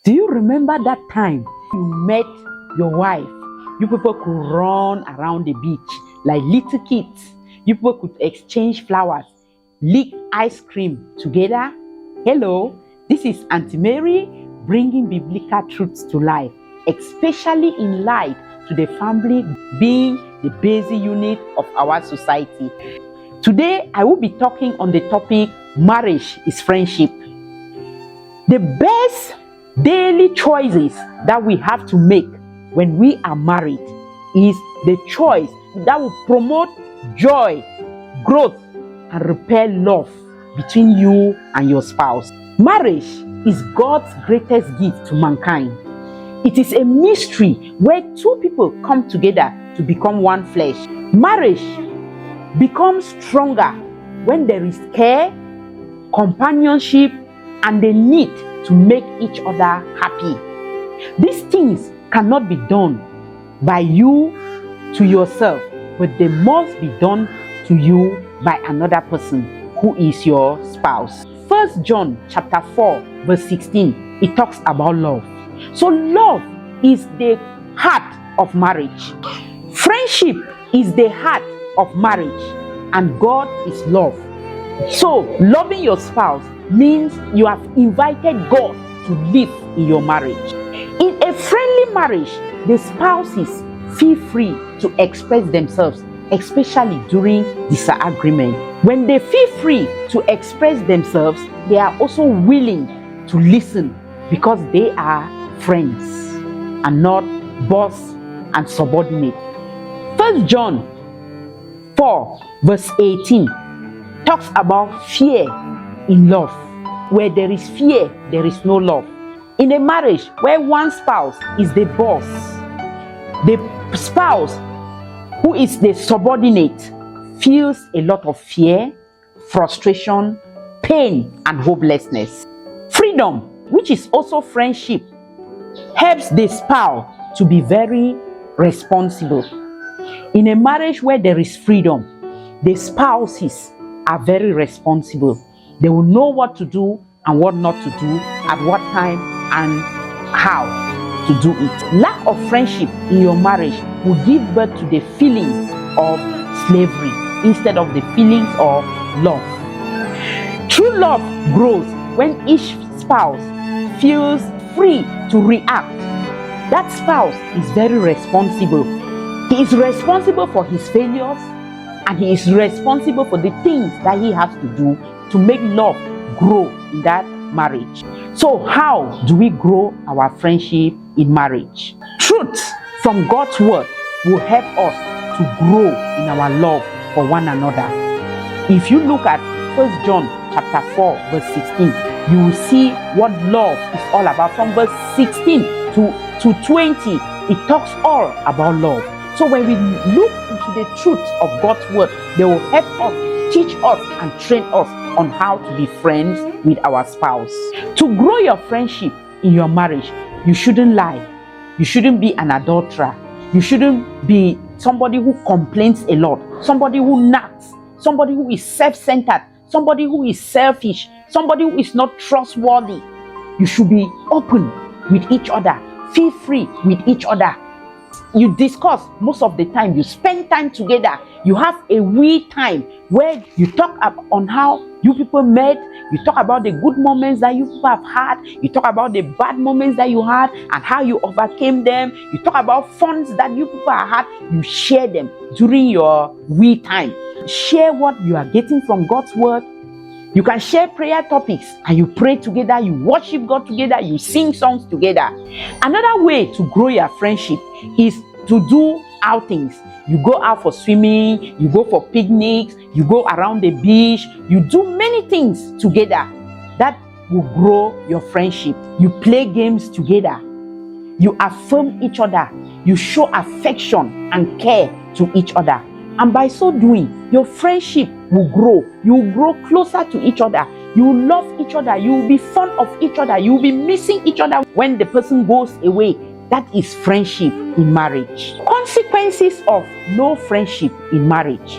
Do you remember that time you met your wife? You people could run around the beach like little kids. You people could exchange flowers, lick ice cream together. Hello, this is Aunty Mary bringing biblical truths to life, especially in light to the family being the basic unit of our society. Today, I will be talking on the topic, marriage is friendship. The best daily choices that we have to make when we are married is the choice that will promote joy, growth, and repair love between you and your spouse. Marriage is God's greatest gift to mankind. It is a mystery where two people come together to become one flesh. Marriage becomes stronger when there is care, companionship, and the need to make each other happy. These things cannot be done by you to yourself, but they must be done to you by another person who is your spouse. 1 John chapter 4 verse 16, it talks about love. So love is the heart of marriage. Friendship is the heart of marriage, and God is love. So loving your spouse means you have invited God to live in your marriage. In a friendly marriage, the spouses feel free to express themselves, especially during disagreement. When they feel free to express themselves, they are also willing to listen because they are friends and not boss and subordinate. 1 John 4 verse 18 talks about fear in love. Where there is fear, there is no love. In a marriage where one spouse is the boss, the spouse who is the subordinate feels a lot of fear, frustration, pain, and hopelessness. Freedom, which is also friendship, helps the spouse to be very responsible. In a marriage where there is freedom, the spouses are very responsible. They will know what to do and what not to do, at what time and how to do it. Lack of friendship in your marriage will give birth to the feelings of slavery instead of the feelings of love. True love grows when each spouse feels free to react. That spouse is very responsible. He is responsible for his failures, and he is responsible for the things that he has to do to make love grow in that marriage. So how do we grow our friendship in marriage? Truth from God's word will help us to grow in our love for one another. If you look at 1 John chapter 4 verse 16, you will see what love is all about. From verse 16 to 20, it talks all about love. So when we look into the truths of God's word, they will help us, teach us, and train us on how to be friends with our spouse. To grow your friendship in your marriage, you shouldn't lie. You shouldn't be an adulterer. You shouldn't be somebody who complains a lot, somebody who nags, somebody who is self-centered, somebody who is selfish, somebody who is not trustworthy. You should be open with each other, feel free with each other. You discuss most of the time, you spend time together, you have a we time where you talk on how you people met, you talk about the good moments that you people have had, you talk about the bad moments that you had and how you overcame them, you talk about funds that you people have had, you share them during your we time. Share what you are getting from God's word. You can share prayer topics and you pray together, you worship God together, you sing songs together. Another way to grow your friendship is to do outings. You go out for swimming, you go for picnics, you go around the beach, you do many things together that will grow your friendship. You play games together, you affirm each other, you show affection and care to each other. And by so doing, your friendship will grow. You will grow closer to each other. You will love each other. You will be fond of each other. You will be missing each other when the person goes away. That is friendship in marriage. Consequences of no friendship in marriage.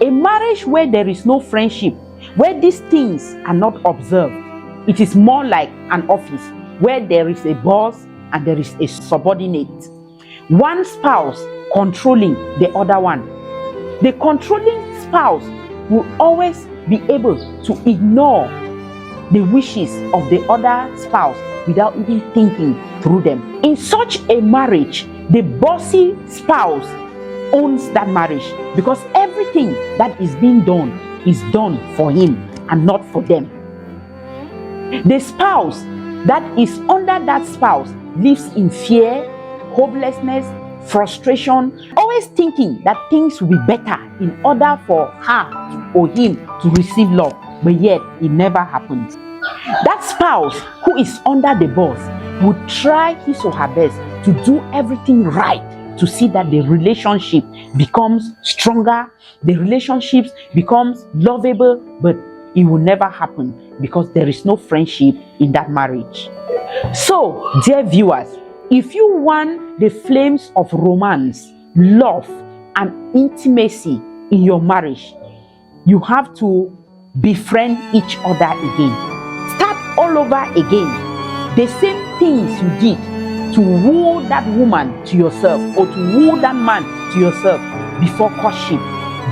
A marriage where there is no friendship, where these things are not observed, it is more like an office. where there is a boss and there is a subordinate. One spouse controlling the other one. The controlling spouse will always be able to ignore the wishes of the other spouse without even thinking through them. In such a marriage, the bossy spouse owns that marriage because everything that is being done is done for him and not for them. The spouse that is under that spouse lives in fear, hopelessness, frustration, always thinking that things will be better in order for her or him to receive love, but yet it never happens. That spouse who is under the boss would try his or her best to do everything right to see that the relationship becomes stronger, the relationships becomes lovable, but it will never happen because there is no friendship in that marriage. So, dear viewers, if you want the flames of romance, love, and intimacy in your marriage, you have to befriend each other again. Start all over again. The same things you did to woo that woman to yourself or to woo that man to yourself before courtship,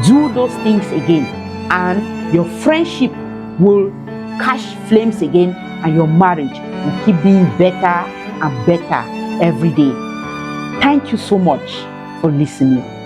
do those things again, and your friendship will catch flames again, and your marriage will keep being better and better every day. Thank you so much for listening.